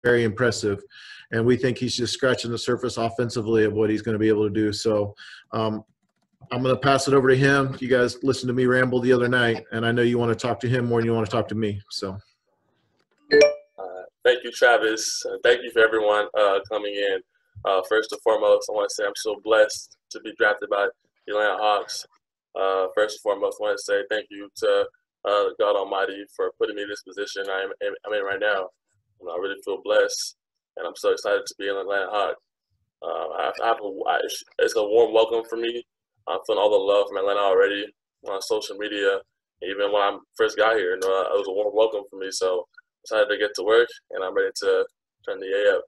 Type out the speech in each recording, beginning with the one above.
very impressive. And we think he's just scratching the surface offensively of what he's going to be able to do. So I'm going to pass it over to him. You guys listened to me ramble the other night, and I know you want to talk to him more than you want to talk to me. So. Thank you, Travis. Thank you for everyone coming in. First and foremost, I want to say I'm so blessed to be drafted by the Atlanta Hawks. First and foremost, I want to say thank you to God Almighty for putting me in this position I'm in right now. I really feel blessed, and I'm so excited to be an Atlanta Hawk. It's a warm welcome for me. I'm feeling all the love from Atlanta already on social media. Even when I first got here, it was a warm welcome for me. So excited to get to work, and I'm ready to turn the A up.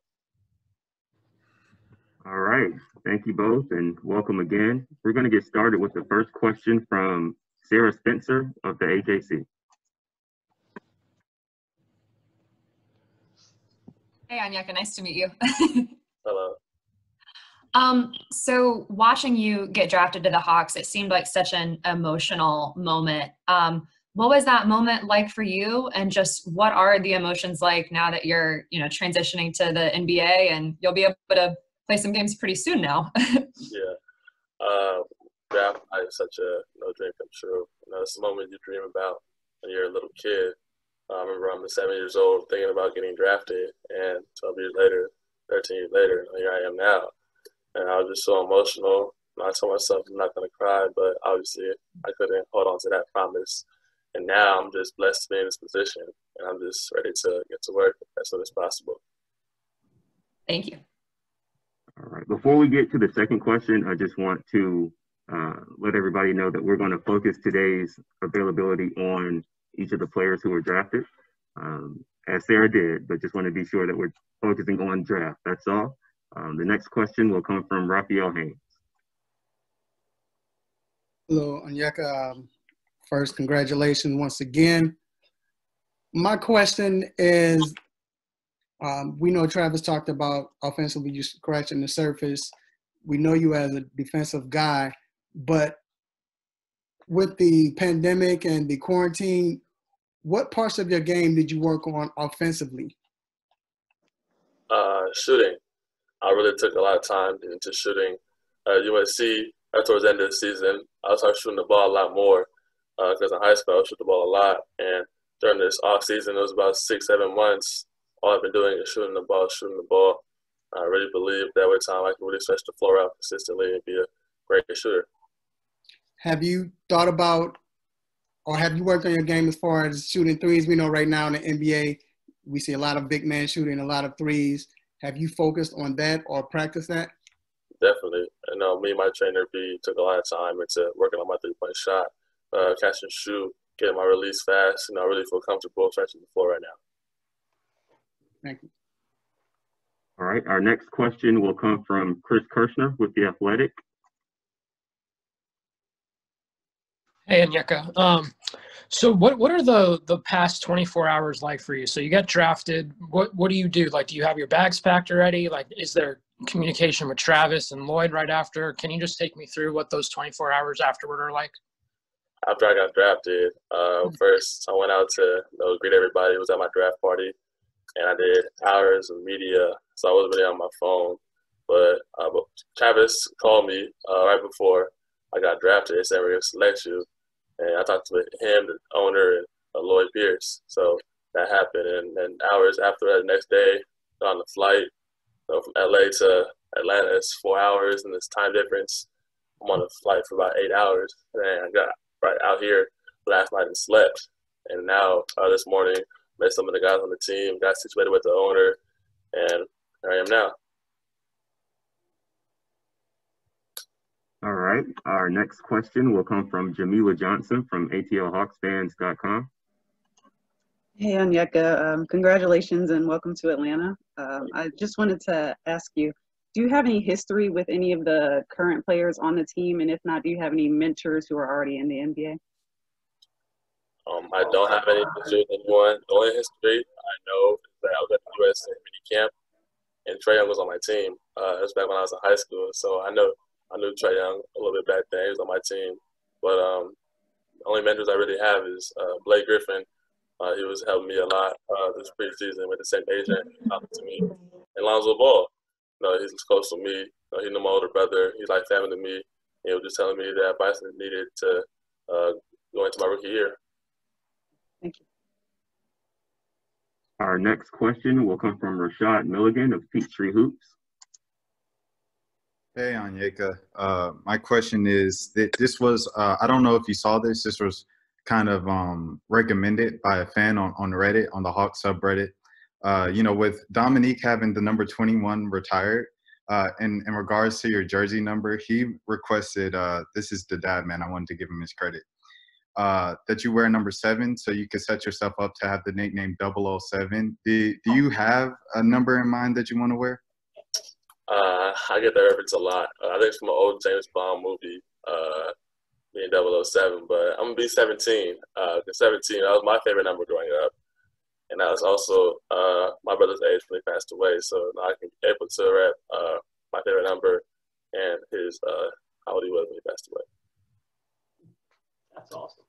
All right. Thank you both, and welcome again. We're going to get started with the first question from Sarah Spencer of the AJC. Hey, Onyeka, nice to meet you. Hello. So watching you get drafted to the Hawks, it seemed like such an emotional moment. What was that moment like for you, and just what are the emotions like now that you're, transitioning to the NBA and you'll be able to play some games pretty soon now? Yeah. Draft night is such a dream come true. It's the moment you dream about when you're a little kid. I remember I'm 7 years old thinking about getting drafted, and 12 years later, 13 years later, here I am now. And I was just so emotional. I told myself I'm not going to cry, but obviously I couldn't hold on to that promise. And now I'm just blessed to be in this position, and I'm just ready to get to work as soon as possible. Thank you. All right. Before we get to the second question, I just want to let everybody know that we're going to focus today's availability on each of the players who were drafted, as Sarah did, but just want to be sure that we're focusing on draft. That's all. The next question will come from Raphael Haynes. Hello, Onyeka. First, congratulations once again. My question is, we know Travis talked about offensively just scratching the surface. We know you as a defensive guy, but with the pandemic and the quarantine, what parts of your game did you work on offensively? Shooting. I really took a lot of time into shooting. You might see towards the end of the season, I started shooting the ball a lot more because in high school I would shoot the ball a lot. And during this off season, it was about 6-7 months. All I've been doing is shooting the ball. I really believe that with time I can really stretch the floor out consistently and be a great shooter. Have you thought about, or have you worked on your game as far as shooting threes? We know right now in the NBA, we see a lot of big men shooting a lot of threes. Have you focused on that or practiced that? Definitely. Me and my trainer, B, took a lot of time into working on my three-point shot, catch and shoot, getting my release fast, and I really feel comfortable stretching the floor right now. Thank you. All right. Our next question will come from Chris Kirschner with The Athletic. Hey, Onyeka. So what are the past 24 hours like for you? So you got drafted. What do you do? Like, do you have your bags packed already? Like, is there communication with Travis and Lloyd right after? Can you just take me through what those 24 hours afterward are like? After I got drafted, first I went out to greet everybody. It was at my draft party, and I did hours of media, so I wasn't really on my phone. But Travis called me right before I got drafted and said, we're going to select you. And I talked to him, the owner, and Lloyd Pierce. So that happened. And then hours after that, the next day, on the flight from LA to Atlanta, it's 4 hours, and this time difference. I'm on a flight for about 8 hours. And then I got right out here last night and slept. And now this morning, met some of the guys on the team, got situated with the owner, and here I am now. All right. Our next question will come from Jamila Johnson from ATLHawksFans.com. Hey, Onyeka. Congratulations and welcome to Atlanta. I just wanted to ask you, do you have any history with any of the current players on the team? And if not, do you have any mentors who are already in the NBA? I don't have any history with anyone. The only history I know is that I was at the USA mini camp, and Trae Young was on my team. It was back when I was in high school, so I knew Trae Young a little bit back then. He was on my team. But the only mentors I really have is Blake Griffin, He was helping me a lot this preseason with the same agent talking to me. And Lonzo Ball, he's close to me. He's my older brother. He's like family to me. He was just telling me the advice I needed to go into my rookie year. Thank you. Our next question will come from Rashad Milligan of Peachtree Hoops. Hey, Onyeka. My question is that this was, I don't know if you saw this. This was kind of recommended by a fan on Reddit, on the Hawks subreddit. With Dominique having the number 21 retired, in regards to your jersey number, he requested, this is the dad, man, I wanted to give him his credit, that you wear number 7 so you could set yourself up to have the nickname 007. Do you have a number in mind that you want to wear? I get that reference a lot. I think it's from an old James Bond movie, being 007, but I'm going to be 17. 17, that was my favorite number growing up. And that was also my brother's age when he passed away. So now I can be able to rep my favorite number and his how old he was when he passed away. That's awesome.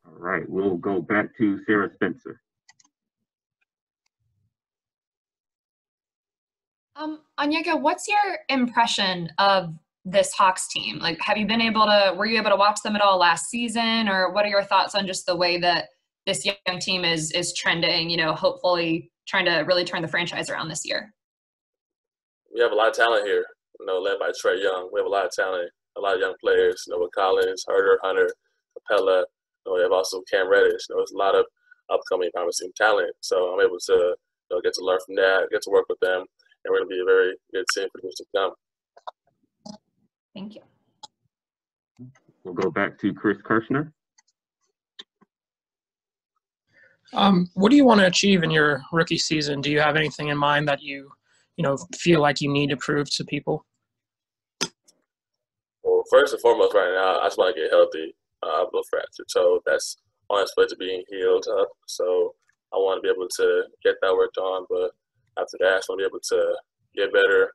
All right, we'll go back to Sarah Spencer. Onyeka, what's your impression of this Hawks team? Like, were you able to watch them at all last season, or what are your thoughts on just the way that this young team is trending, hopefully trying to really turn the franchise around this year? We have a lot of talent here, led by Trae Young. We have a lot of talent, a lot of young players, with Collins, Herder, Hunter, Capella. We have also Cam Reddish. There's a lot of upcoming promising talent. So I'm able to get to learn from that, get to work with them, and we're going to be a very good team for years to come. Thank you. We'll go back to Chris Kirschner. What do you want to achieve in your rookie season? Do you have anything in mind that you feel like you need to prove to people? Well, first and foremost, right now, I just want to get healthy. I have a fractured toe that's on its way to being healed up. So I want to be able to get that worked on. But after that, I just want to be able to get better,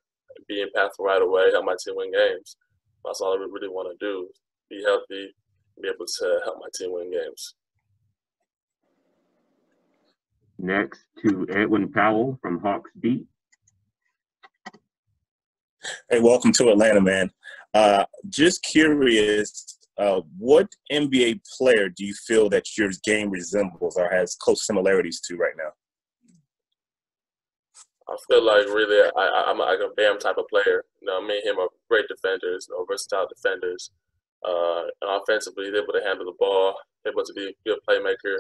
be impactful right away, help my team win games. That's all I really want to do, be healthy, be able to help my team win games. Next to Edwin Powell from Hawks Beat. Hey, welcome to Atlanta, man. Just curious, what NBA player do you feel that your game resembles or has close similarities to right now? I feel like really I'm like a Bam type of player. Me and him are great defenders, versatile defenders. And offensively, they're able to handle the ball, able to be a good playmaker.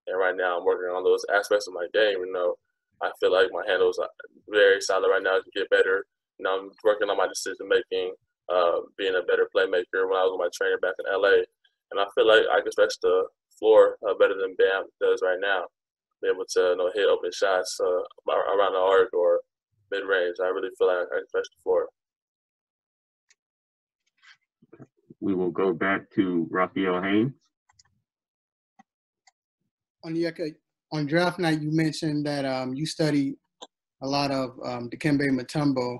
And right now, I'm working on those aspects of my game. I feel like my handles are very solid right now. I can get better. I'm working on my decision making, being a better playmaker. When I was with my trainer back in LA, and I feel like I can stretch the floor better than Bam does right now. Be able to hit open shots around the arc or mid range. I really feel like I can stretch the floor. We will go back to Raphael Haynes. Onyeka, on draft night, you mentioned that you studied a lot of Dikembe Mutombo.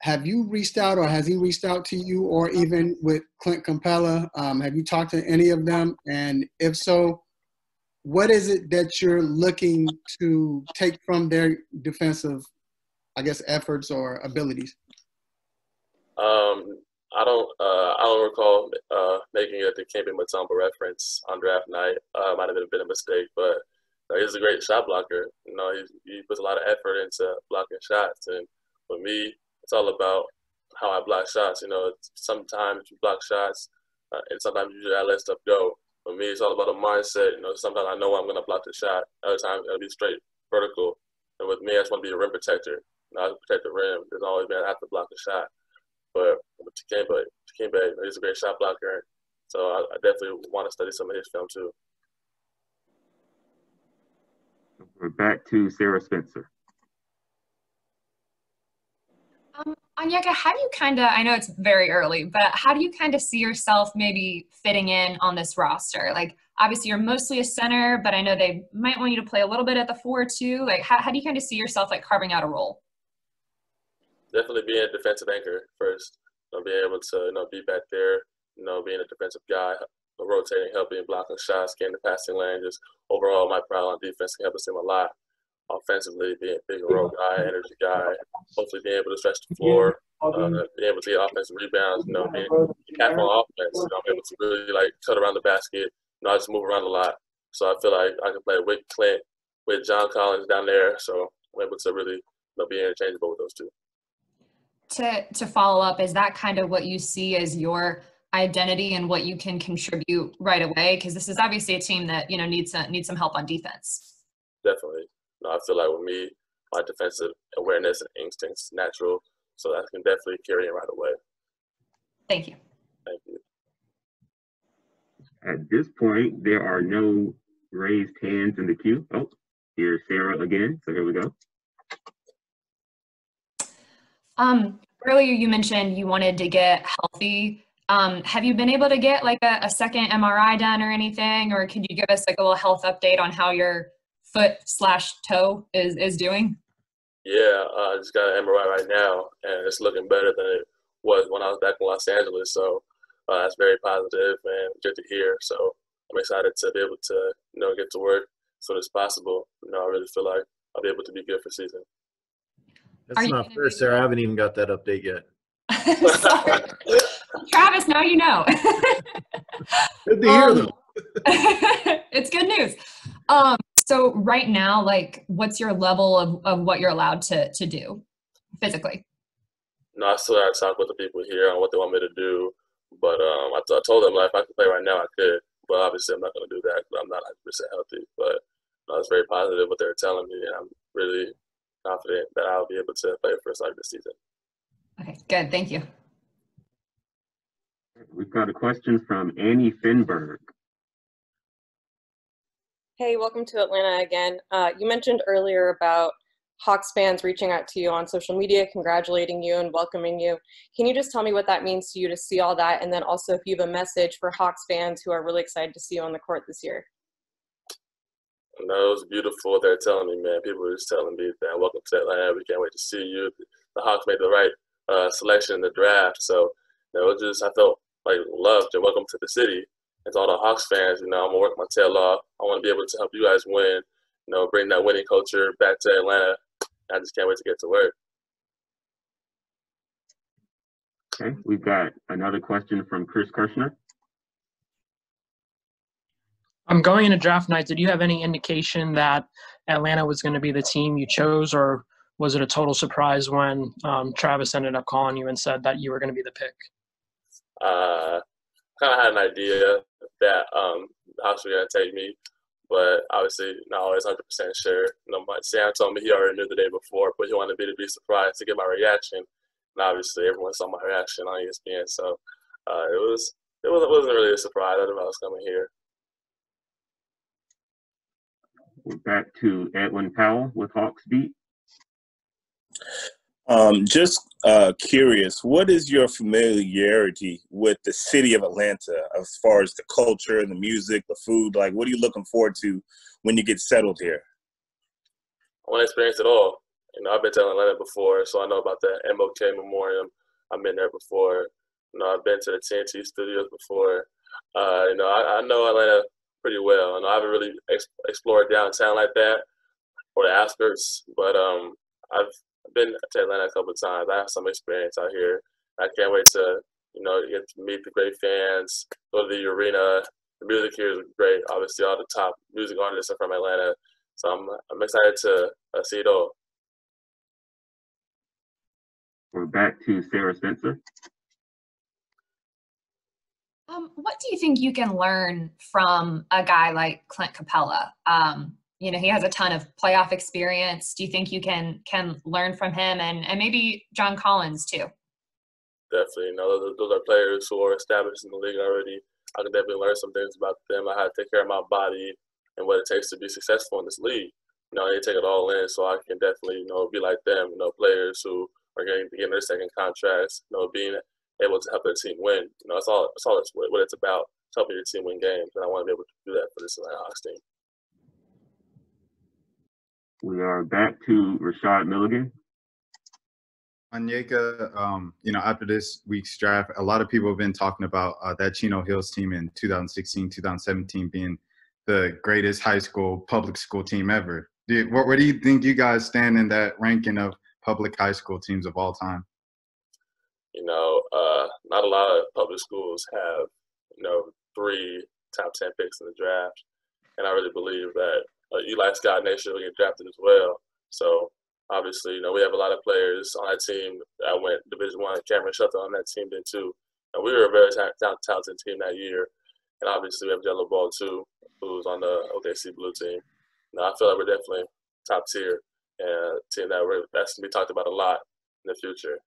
Have you reached out, or has he reached out to you, or even with Clint Capella? Have you talked to any of them? And if so, what is it that you're looking to take from their defensive, efforts or abilities? I don't recall making a Dikembe Mutombo reference on draft night. Might have been a mistake, but he's a great shot blocker. He puts a lot of effort into blocking shots, and for me, it's all about how I block shots. Sometimes you block shots, and sometimes you just let stuff go. For me, it's all about a mindset. Sometimes I know I'm going to block the shot. Other times, it'll be straight vertical. And with me, I just want to be a rim protector. I protect the rim. There's always been I have to block the shot. But with Dikembe, he's a great shot blocker. So I definitely want to study some of his film too. We're back to Sarah Spencer. Onyeka, how do you I know it's very early, but how do you see yourself maybe fitting in on this roster? Like, obviously you're mostly a center, but I know they might want you to play a little bit at the 4 too. Like, how do you see yourself carving out a role? Definitely being a defensive anchor first. Being able to be back there, being a defensive guy, rotating, helping, blocking shots, getting the passing lane. Just overall, my prowess on defense can help us team a lot. Offensively, being a big role guy, energy guy, hopefully being able to stretch the floor, being able to get offensive rebounds, being cap on offense. I'm able to really like cut around the basket. I just move around a lot. So I feel like I can play with Clint, with John Collins down there. So I'm able to really be interchangeable with those two. To follow up, is that kind of what you see as your identity and what you can contribute right away? Because this is obviously a team that needs some help on defense. Definitely. I feel like with me, my defensive awareness and instincts natural, so that can definitely carry it right away. Thank you. Thank you. At this point, there are no raised hands in the queue. Oh, here's Sarah again. So here we go. Earlier you mentioned you wanted to get healthy. Have you been able to get like a second MRI done or anything, or could you give us like a little health update on how your foot/toe is doing? Yeah, I just got an MRI right now, and it's looking better than it was when I was back in Los Angeles. So that's very positive and good to hear. So I'm excited to be able to, get to work as soon as possible. I really feel like I'll be able to be good for season. That's not fair, Sarah. I haven't even got that update yet. Sorry. Travis, now you know. Good to hear, though. It's good news. So right now, like, what's your level of what you're allowed to do physically? No, I still got to talk with the people here on what they want me to do. But I told them, like, if I could play right now, I could. But obviously, I'm not going to do that because I'm not 100% healthy. But it's very positive what they're telling me, and I'm really confident that I'll be able to play for us like this season. Okay, good. Thank you. We've got a question from Annie Finberg. Hey, welcome to Atlanta again. You mentioned earlier about Hawks fans reaching out to you on social media, congratulating you and welcoming you. Can you just tell me what that means to you to see all that? And then also if you have a message for Hawks fans who are really excited to see you on the court this year. No, it was beautiful. They're telling me, man. People were just telling me that welcome to Atlanta. We can't wait to see you. The Hawks made the right selection in the draft. So it was just, I felt like loved and welcome to the city. And to all the Hawks fans, I'm going to work my tail off. I want to be able to help you guys win, bring that winning culture back to Atlanta. I just can't wait to get to work. Okay, we've got another question from Kirschner. I'm going into draft night. Did you have any indication that Atlanta was going to be the team you chose, or was it a total surprise when Travis ended up calling you and said that you were going to be the pick? Kind of had an idea that Hawks were going to take me, but obviously not always 100% sure. Sam told me he already knew the day before, but he wanted me to be surprised to get my reaction. And obviously everyone saw my reaction on ESPN, so it wasn't really a surprise. I knew I was coming here. We're back to Edwin Powell with Hawks Beat. Just curious, what is your familiarity with the city of Atlanta as far as the culture, the music, the food? Like, what are you looking forward to when you get settled here? I want to experience it all. I've been to Atlanta before, so I know about the MLK Memorial. I've been there before. I've been to the TNT studios before. I know Atlanta pretty well. I haven't really explored downtown like that or the outskirts, but I've been to Atlanta a couple of times. I have some experience out here. I can't wait to, get to meet the great fans, go to the arena. The music here is great. Obviously, all the top music artists are from Atlanta, so I'm excited to see it all. We're back to Sarah Spencer. What do you think you can learn from a guy like Clint Capella? He has a ton of playoff experience. Do you think you can learn from him and maybe John Collins too? Definitely. Those are players who are established in the league already. I can definitely learn some things about them. I have to take care of my body and what it takes to be successful in this league. They take it all in, so I can definitely, be like them. Players who are getting their second contracts. Being able to help their team win. It's all what it's about. It's helping your team win games, and I want to be able to do that for this Atlanta Hawks team. We are back to Rashad Milligan. Onyeka, after this week's draft, a lot of people have been talking about that Chino Hills team in 2016, 2017 being the greatest high school public school team ever. Where do you think you guys stand in that ranking of public high school teams of all time? Not a lot of public schools have, 3 top 10 picks in the draft. And I really believe that Eli Scott Nation will get drafted as well. So obviously, we have a lot of players on that team that went Division I. Cameron Shelton on that team did too. And we were a very talented team that year. And obviously, we have Jello Ball too, who's on the OKC Blue team. I feel like we're definitely top tier and a team that's going to be talked about a lot in the future.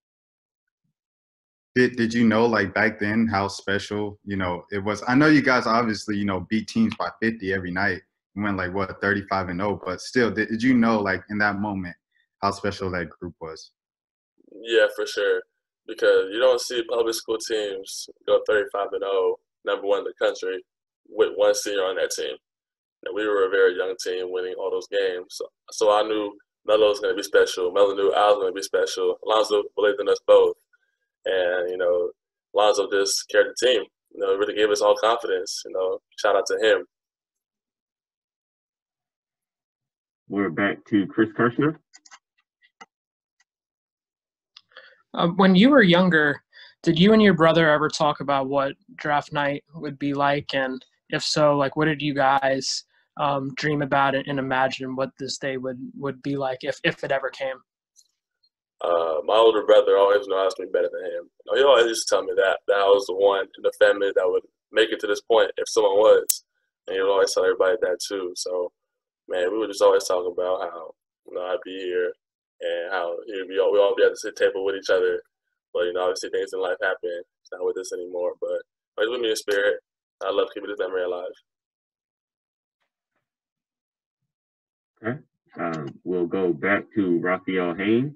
Did you know, like, back then how special, it was? I know you guys obviously, beat teams by 50 every night. You went, 35-0. But still, did you know, like, in that moment, how special that group was? Yeah, for sure. Because you don't see public school teams go 35-0, number 1 in the country, with one senior on that team. And we were a very young team winning all those games. So I knew Melo was going to be special. Melo knew I was going to be special. Alonzo believed in us both. And, Lonzo just carried the team. It really gave us all confidence. Shout out to him. We're back to Chris Kirschner. When you were younger, did you and your brother ever talk about what draft night would be like? And if so, what did you guys dream about it and imagine what this day would be like if it ever came? My older brother always knew I was better than him. He always used to tell me that I was the one in the family that would make it to this point if someone was. And he would always tell everybody that too. So, man, we would just always talk about how, I'd be here and how we all be at the same table with each other. But, obviously things in life happen. It's not with us anymore. But he's with me in spirit. I love keeping this memory alive. Okay. We'll go back to Raphael Haynes.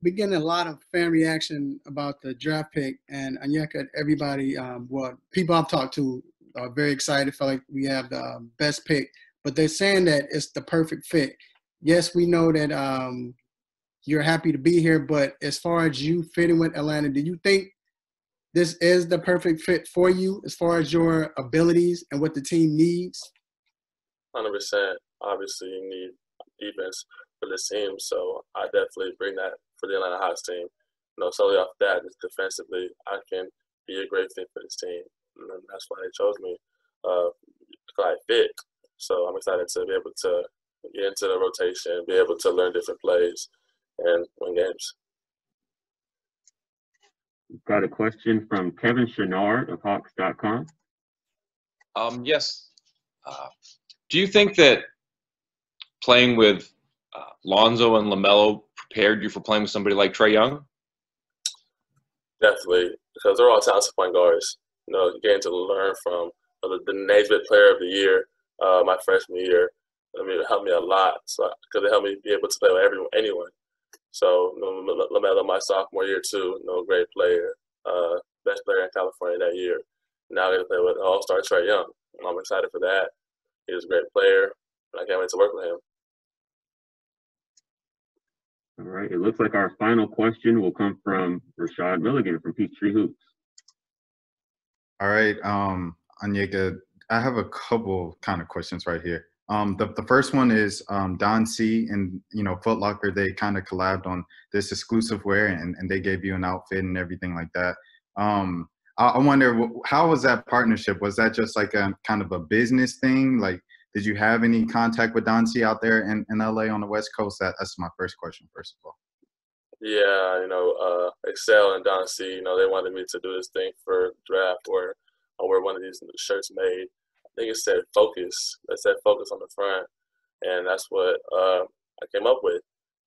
We're getting a lot of fan reaction about the draft pick, and Onyeka, everybody, people I've talked to are very excited, feel like we have the best pick, but they're saying that it's the perfect fit. Yes, we know that you're happy to be here, but as far as you fitting with Atlanta, do you think this is the perfect fit for you as far as your abilities and what the team needs? 100%. Obviously, you need defense for this team, so I definitely bring that for the Atlanta Hawks team. Solely off that, just defensively, I can be a great fit for this team. And that's why they chose me. I fit. So I'm excited to be able to get into the rotation, be able to learn different plays, and win games. We've got a question from Kevin Chenard of Hawks.com. Yes. Do you think that playing with Lonzo and LaMelo prepared you for playing with somebody like Trae Young? Definitely, because they're all talented point guards. Getting to learn from the Naismith Player of the Year my freshman year. It helped me a lot. So because it helped me be able to play with anyone. So LaMelo my sophomore year too. Great player, best player in California that year. Now I get to play with All-Star Trae Young. I'm excited for that. He was a great player, and I can't wait to work with him. All right. It looks like our final question will come from Rashad Milligan from Peachtree Hoops. All right, Onyeka, I have a couple kind of questions right here. The first one is Don C and Foot Locker, they kind of collabed on this exclusive wear and they gave you an outfit and everything like that. I wonder, how was that partnership? Was that just like a kind of a business thing? Like, did you have any contact with Don C out there in LA on the West Coast? That's my first question, first of all. Yeah, Excel and Don C, they wanted me to do this thing for draft where I wear one of these shirts made. I think it said Focus. It said Focus on the front. And that's what I came up with.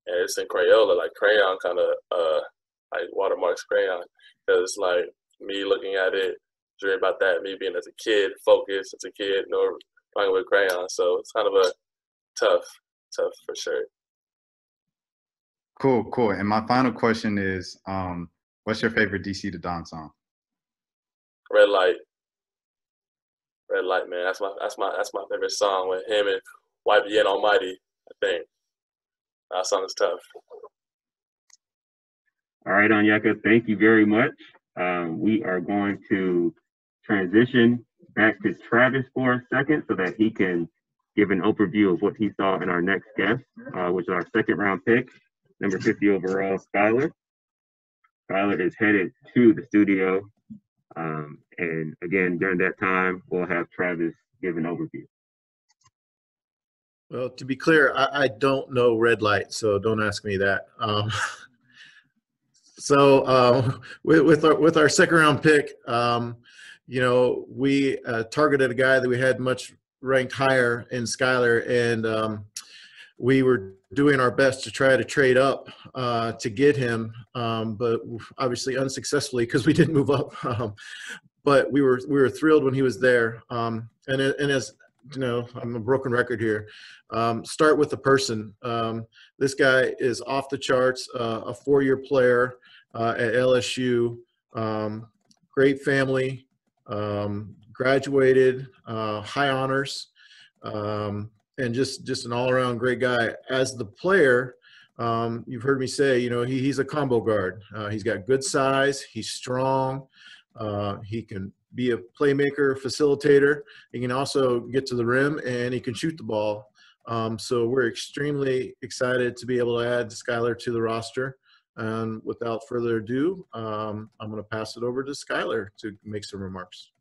And it's in Crayola, like crayon kind of, like watermarks crayon. Because like me looking at it, dreaming about that, me being as a kid, focused as a kid, playing with crayons. So it's kind of a tough for sure. Cool. And my final question is, what's your favorite DC to Don song? Red Light, man. That's my favorite song with him and YBN Almighty. I think that song is tough. All right, Onyeka, thank you very much. We are going to transition back to Travis for a second so that he can give an overview of what he saw in our next guest, which is our second round pick, number 50 overall, Skylar. Skylar is headed to the studio. And again, during that time, we'll have Travis give an overview. Well, to be clear, I don't know red light, so don't ask me that. With our second round pick, we targeted a guy that we had much ranked higher in Skylar, and we were doing our best to try to trade up to get him, but obviously unsuccessfully because we didn't move up. But we were thrilled when he was there. And as you know, I'm a broken record here. Start with the person. This guy is off the charts, a 4-year player at LSU, great family, graduated, high honors, and just an all-around great guy. As the player, you've heard me say, he's a combo guard. He's got good size. He's strong. He can be a playmaker, facilitator. He can also get to the rim, and he can shoot the ball. So we're extremely excited to be able to add Skylar to the roster. And without further ado, I'm going to pass it over to Skylar to make some remarks.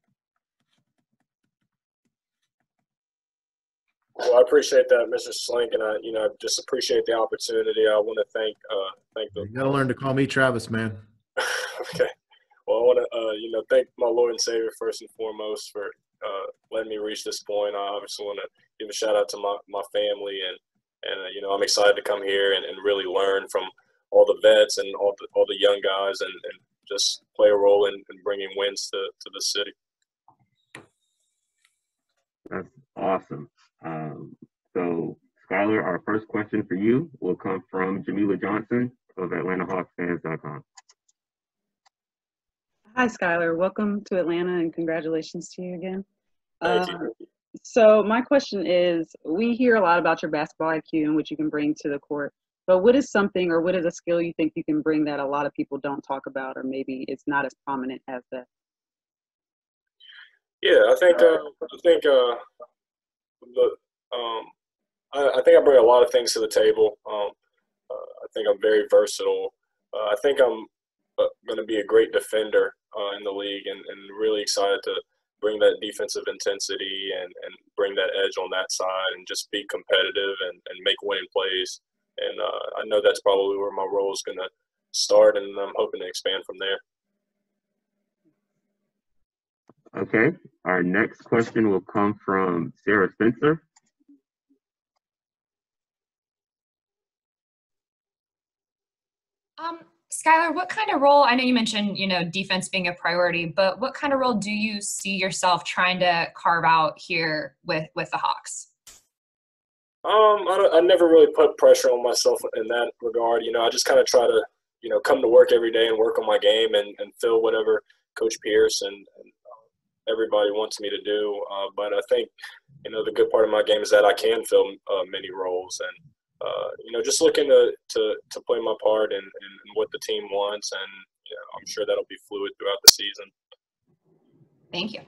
Well, I appreciate that, Mr. Schlenk, and I just appreciate the opportunity. I want to thank the. You got to learn to call me Travis, man. Okay. Well, I want to thank my Lord and Savior first and foremost for letting me reach this point. I obviously want to give a shout out to my family, and I'm excited to come here and really learn from all the vets and all the young guys, and just play a role in bringing wins to the city. That's awesome. So, Skylar, our first question for you will come from Jamila Johnson of AtlantaHawksFans.com. Hi, Skylar. Welcome to Atlanta, and congratulations to you again. Thank you. So my question is, we hear a lot about your basketball IQ and what you can bring to the court, but what is something or what is a skill you think you can bring that a lot of people don't talk about, or maybe it's not as prominent as that? Yeah, I think I bring a lot of things to the table. I think I'm very versatile. I think I'm going to be a great defender in the league, and really excited to bring that defensive intensity and bring that edge on that side, and just be competitive and make winning plays. And I know that's probably where my role is going to start, and I'm hoping to expand from there. Okay, our next question will come from Sarah Spencer. Skylar, what kind of role, I know you mentioned, defense being a priority, but what kind of role do you see yourself trying to carve out here with the Hawks? I never really put pressure on myself in that regard. I just kind of try to, come to work every day and work on my game and fill whatever Coach Pierce and everybody wants me to do. But I think, the good part of my game is that I can fill many roles, and just looking to play my part in what the team wants, and I'm sure that'll be fluid throughout the season. Thank you.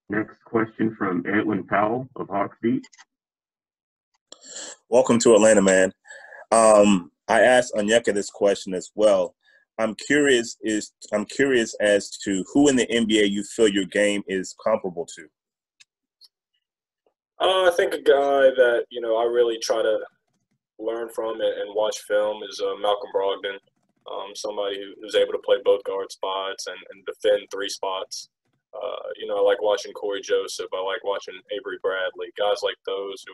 Next question from Edwin Powell of Hawks Beat. Welcome to Atlanta, man. I asked Onyeka this question as well. I'm curious as to who in the NBA you feel your game is comparable to. I think a guy that, I really try to learn from and watch film is Malcolm Brogdon, somebody who's able to play both guard spots and defend 3 spots. I like watching Corey Joseph. I like watching Avery Bradley, guys like those who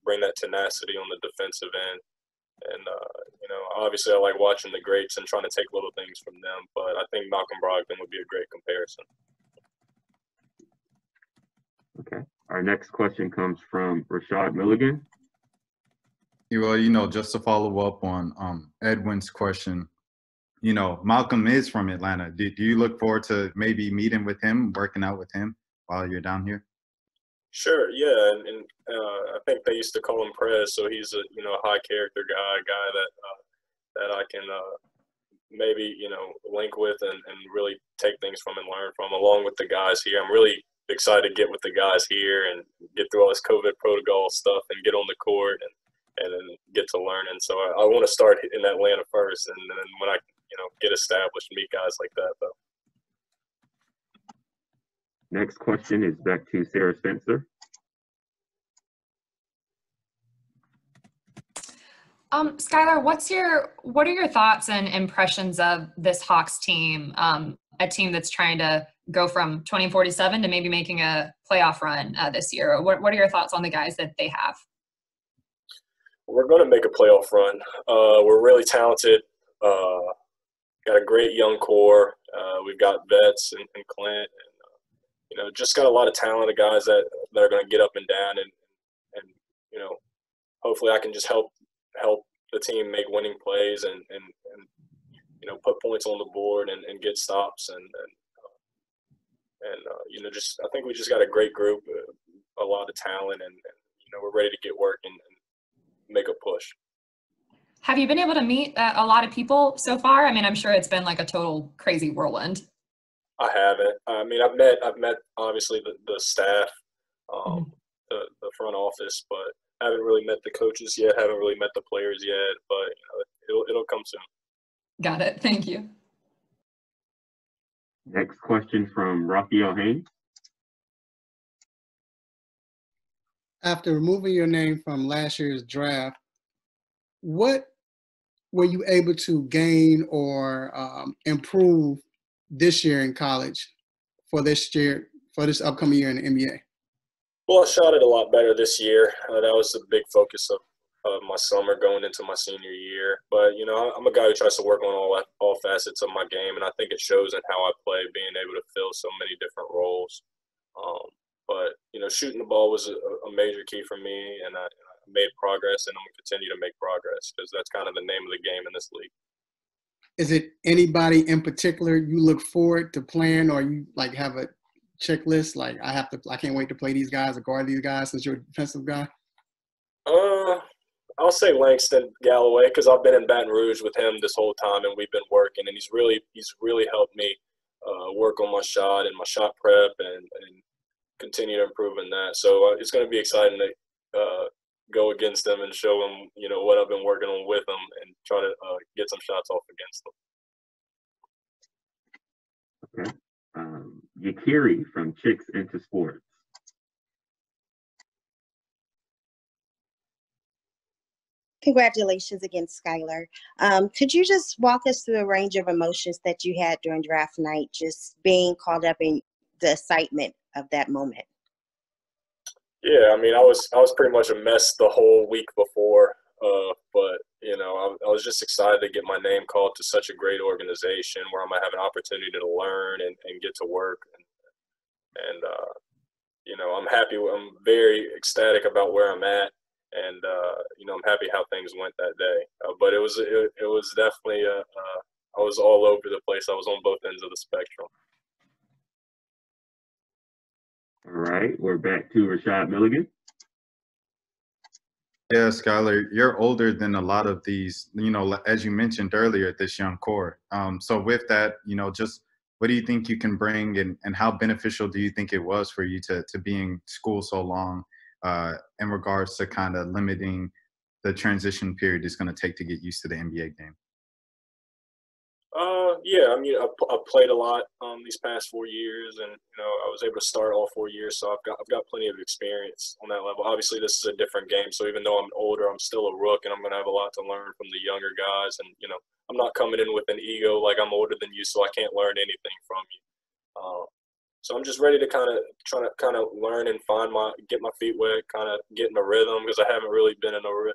bring that tenacity on the defensive end. And, obviously I like watching the greats and trying to take little things from them, but I think Malcolm Brogdon would be a great comparison. Okay. Our next question comes from Rashad Milligan. Well, just to follow up on Edwin's question, Malcolm is from Atlanta. Do you look forward to maybe meeting with him, working out with him while you're down here? Sure, yeah, and I think they used to call him Prez, so he's a high character guy that that I can maybe, link with and really take things from and learn from, along with the guys here. I'm really excited to get with the guys here and get through all this COVID protocol stuff and get on the court and then get to learning. So I want to start in Atlanta first, and then when I, get established, meet guys like that, though. Next question is back to Sarah Spencer. Skylar, what are your thoughts and impressions of this Hawks team? A team that's trying to go from 2047 to maybe making a playoff run this year. What are your thoughts on the guys that they have? We're going to make a playoff run. We're really talented. Got a great young core. We've got vets and Clint, and just got a lot of talented guys that are going to get up and down, and hopefully I can just help the team make winning plays and put points on the board and get stops and just I think we just got a great group, a lot of talent, and we're ready to get work and make a push. Have you been able to meet a lot of people so far? I mean, I'm sure it's been like a total crazy whirlwind. I haven't. I mean, I've met obviously the staff, the front office, but I haven't really met the coaches yet. Haven't really met the players yet, but it'll come soon. Got it. Thank you. Next question from Raphael Haynes. After removing your name from last year's draft, what were you able to gain or improve this year in college for this upcoming year in the NBA? Well, I shot it a lot better this year. That was a big focus of my summer going into my senior year. But, I'm a guy who tries to work on all facets of my game, and I think it shows in how I play, being able to fill so many different roles. But shooting the ball was a major key for me, and I made progress, and I'm going to continue to make progress because that's kind of the name of the game in this league. Is it anybody in particular you look forward to playing, or you have a checklist? Like I can't wait to play these guys or guard these guys since you're a defensive guy? I'll say Langston Galloway because I've been in Baton Rouge with him this whole time, and we've been working, and he's really helped me work on my shot and my shot prep and continue to improve in that. So it's going to be exciting to go against them and show them, what I've been working on with them and try to get some shots off against them. Okay. Yakiri from Chicks Into Sports. Congratulations again, Skylar. Could you just walk us through a range of emotions that you had during draft night, just being caught up in the excitement of that moment? Yeah, I mean, I was pretty much a mess the whole week before, but I was just excited to get my name called to such a great organization where I'm gonna have an opportunity to learn and get to work, and I'm happy. I'm very ecstatic about where I'm at, and I'm happy how things went that day. But it was definitely I was all over the place. I was on both ends of the spectrum. All right, we're back to Rashad Milligan. Yeah, Skylar, you're older than a lot of these, as you mentioned earlier, this young core. So with that, just what do you think you can bring, and how beneficial do you think it was for you to be in school so long in regards to kind of limiting the transition period it's going to take to get used to the NBA game? Yeah, I mean, I played a lot these past 4 years, and I was able to start all 4 years, so I've got plenty of experience on that level. Obviously, this is a different game, so even though I'm older, I'm still a rook, and I'm going to have a lot to learn from the younger guys. And I'm not coming in with an ego like I'm older than you, so I can't learn anything from you. So I'm just ready to try to learn and get my feet wet, kind of get in a rhythm, because I haven't really been in a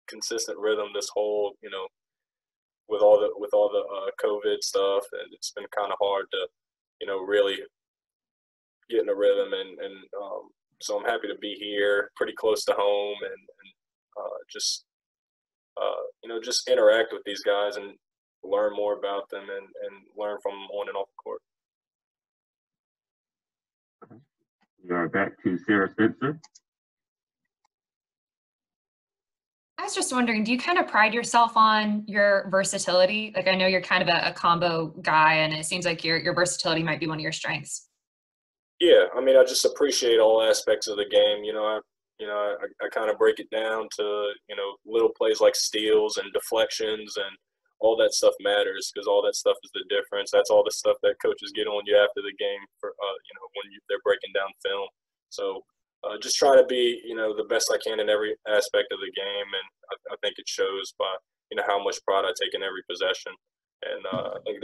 consistent rhythm this whole with all the COVID stuff, and it's been kind of hard to really get in a rhythm, and so I'm happy to be here, pretty close to home, and just interact with these guys and learn more about them and learn from them on and off the court. We are back to Sarah Spencer. I I was just wondering, do you kind of pride yourself on your versatility? Like, I know you're kind of a combo guy, and it seems like your versatility might be one of your strengths. Yeah, I mean, I just appreciate all aspects of the game. I kind of break it down to, little plays like steals and deflections, and all that stuff matters because all that stuff is the difference. That's all the stuff that coaches get on you after the game for, when they're breaking down film. So just try to be, the best I can in every aspect of the game, and I think it shows by, how much pride I take in every possession, and I think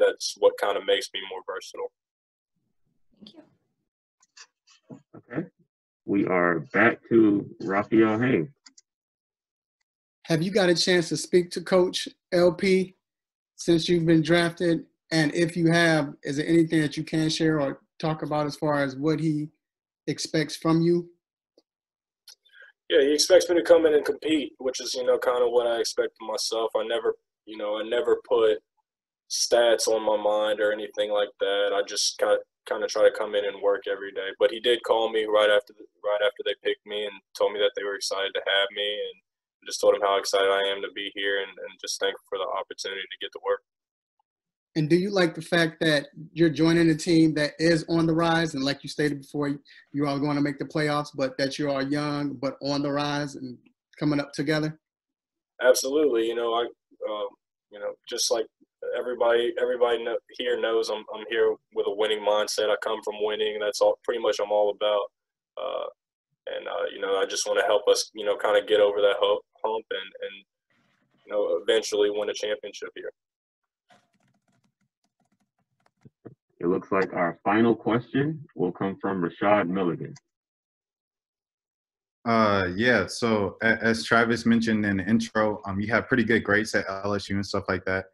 that's what kind of makes me more versatile. Thank you. Okay. We are back to Raphael Haynes. Have you got a chance to speak to Coach LP since you've been drafted? And if you have, is there anything that you can share or talk about as far as what he expects from you? Yeah, he expects me to come in and compete, which is, kind of what I expect of myself. I never put stats on my mind or anything like that. I just kind of try to come in and work every day. But he did call me right after they picked me and told me that they were excited to have me, and just told him how excited I am to be here and just thankful for the opportunity to get to work. And do you like the fact that you're joining a team that is on the rise, and like you stated before, you are going to make the playoffs, but that you are young but on the rise and coming up together? Absolutely. Just like everybody here knows, I'm here with a winning mindset. I come from winning. That's all pretty much I'm all about. I just want to help us, kind of get over that hump and eventually win a championship here. It looks like our final question will come from Rashad Milligan. Yeah, so as Travis mentioned in the intro, you have pretty good grades at LSU and stuff like that.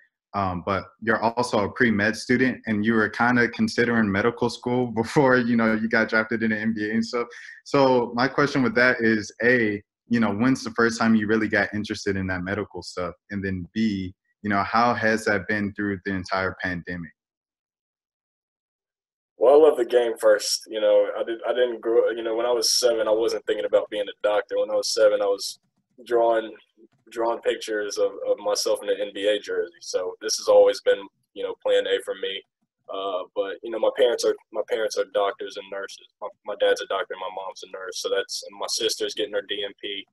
But you're also a pre-med student, and you were kind of considering medical school before, you got drafted in the NBA and stuff. So my question with that is, A, when's the first time you really got interested in that medical stuff? And then B, how has that been through the entire pandemic? Well, I love the game first. I didn't grow. When I was 7, I wasn't thinking about being a doctor. When I was 7, I was drawing pictures of myself in an NBA jersey. So this has always been, plan A for me. But my parents are doctors and nurses. My dad's a doctor and my mom's a nurse. So and my sister's getting her DNP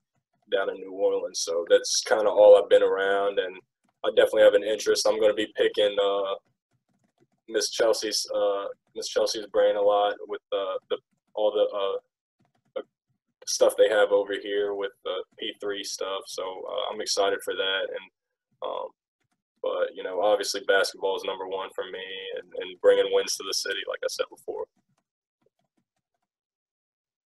down in New Orleans. So that's kind of all I've been around, and I definitely have an interest. I'm going to be picking Miss Chelsea's brain a lot with all the stuff they have over here with the P3 stuff. So I'm excited for that. And but obviously basketball is number one for me, and bringing wins to the city, like I said before.